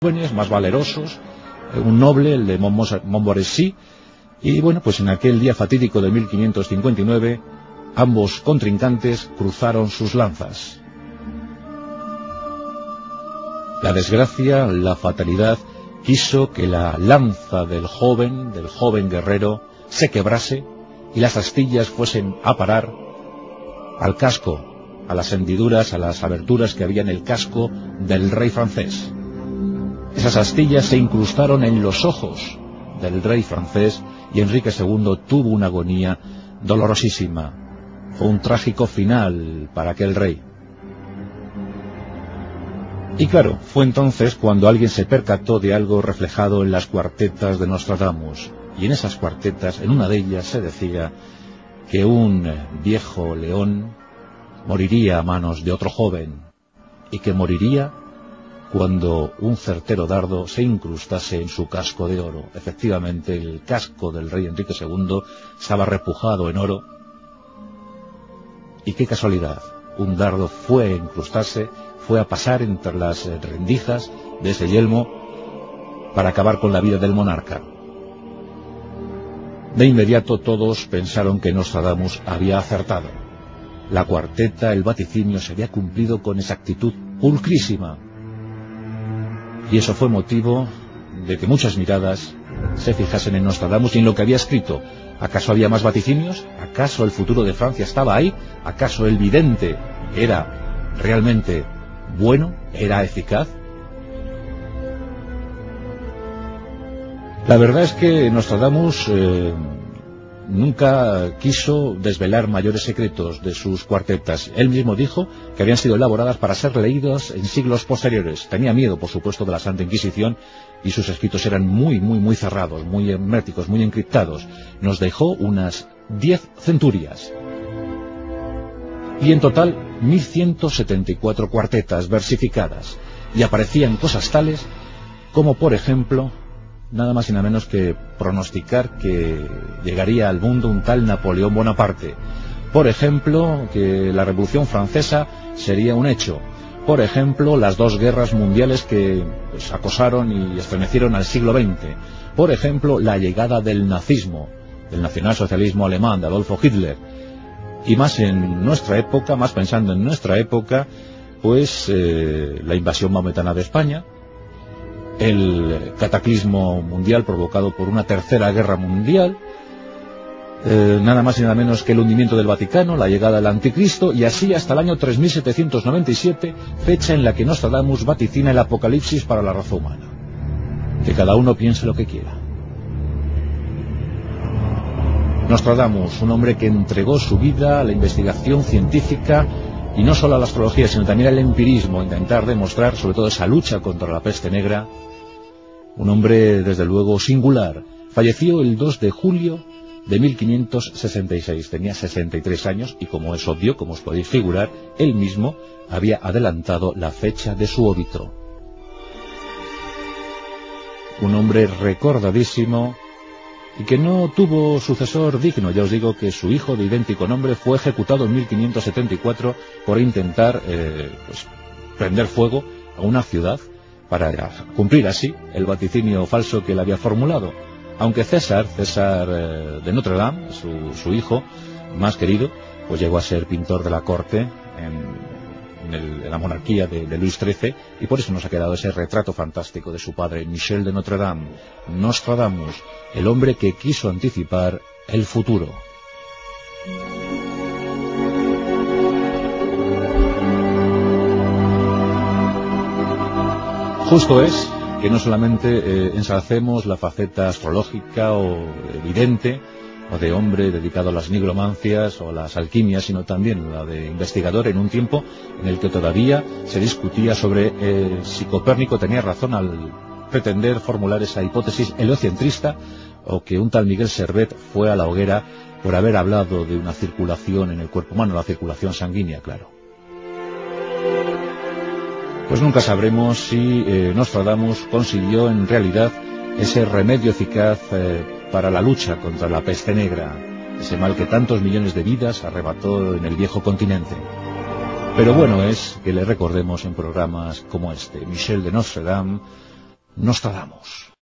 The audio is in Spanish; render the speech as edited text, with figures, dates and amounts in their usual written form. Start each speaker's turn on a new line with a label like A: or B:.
A: jóvenes, más valerosos, un noble, el de Montmorency, y bueno, pues en aquel día fatídico de 1559, ambos contrincantes cruzaron sus lanzas. La desgracia, la fatalidad, quiso que la lanza del joven guerrero, se quebrase y las astillas fuesen a parar al casco, a las hendiduras, a las aberturas que había en el casco del rey francés. Esas astillas se incrustaron en los ojos del rey francés y Enrique II tuvo una agonía dolorosísima. Fue un trágico final para aquel rey. Y claro, fue entonces cuando alguien se percató de algo reflejado en las cuartetas de Nostradamus. Y en esas cuartetas, en una de ellas, se decía que un viejo león moriría a manos de otro joven, y que moriría cuando un certero dardo se incrustase en su casco de oro. Efectivamente, el casco del rey Enrique II estaba repujado en oro, y qué casualidad, un dardo fue a incrustarse, fue a pasar entre las rendijas de ese yelmo para acabar con la vida del monarca. De inmediato todos pensaron que Nostradamus había acertado. La cuarteta, el vaticinio, se había cumplido con exactitud pulcrísima. Y eso fue motivo de que muchas miradas se fijasen en Nostradamus y en lo que había escrito. ¿Acaso había más vaticinios? ¿Acaso el futuro de Francia estaba ahí? ¿Acaso el vidente era realmente bueno? ¿Era eficaz? La verdad es que Nostradamus nunca quiso desvelar mayores secretos de sus cuartetas. Él mismo dijo que habían sido elaboradas para ser leídos en siglos posteriores. Tenía miedo, por supuesto, de la Santa Inquisición, y sus escritos eran muy cerrados, muy herméticos, muy encriptados. Nos dejó unas 10 centurias. Y en total 1174 cuartetas versificadas. Y aparecían cosas tales como, por ejemplo, nada más y nada menos que pronosticar que llegaría al mundo un tal Napoleón Bonaparte. Por ejemplo, que la Revolución Francesa sería un hecho. Por ejemplo, las dos guerras mundiales que acosaron y estremecieron al siglo XX. Por ejemplo, la llegada del nazismo, del nacionalsocialismo alemán, de Adolfo Hitler. Y más en nuestra época, más pensando en nuestra época, pues la invasión maometana de España, el cataclismo mundial provocado por una tercera guerra mundial, nada más y nada menos que el hundimiento del Vaticano, la llegada del Anticristo, y así hasta el año 3797, fecha en la que Nostradamus vaticina el apocalipsis para la raza humana. Que cada uno piense lo que quiera. Nostradamus, un hombre que entregó su vida a la investigación científica, y no solo a la astrología, sino también al empirismo, intentar demostrar sobre todo esa lucha contra la peste negra. Un hombre, desde luego, singular. Falleció el 2 de julio de 1566. Tenía 63 años y, como es obvio, como os podéis figurar, él mismo había adelantado la fecha de su óbito. Un hombre recordadísimo y que no tuvo sucesor digno. Ya os digo que su hijo de idéntico nombre fue ejecutado en 1574 por intentar prender fuego a una ciudad para cumplir así el vaticinio falso que él había formulado. Aunque César de Notre Dame, su hijo más querido, pues llegó a ser pintor de la corte en la monarquía de Luis XIII, y por eso nos ha quedado ese retrato fantástico de su padre, Michel de Notre Dame, Nostradamus, el hombre que quiso anticipar el futuro. Justo es que no solamente ensalcemos la faceta astrológica o evidente, o de hombre dedicado a las nigromancias o a las alquimias, sino también la de investigador en un tiempo en el que todavía se discutía sobre si Copérnico tenía razón al pretender formular esa hipótesis heliocentrista, o que un tal Miguel Servet fue a la hoguera por haber hablado de una circulación en el cuerpo humano, la circulación sanguínea, claro. Pues nunca sabremos si Nostradamus consiguió en realidad ese remedio eficaz para la lucha contra la peste negra, ese mal que tantos millones de vidas arrebató en el viejo continente. Pero bueno es que le recordemos en programas como este. Michel de Notre Dame Nostradamus.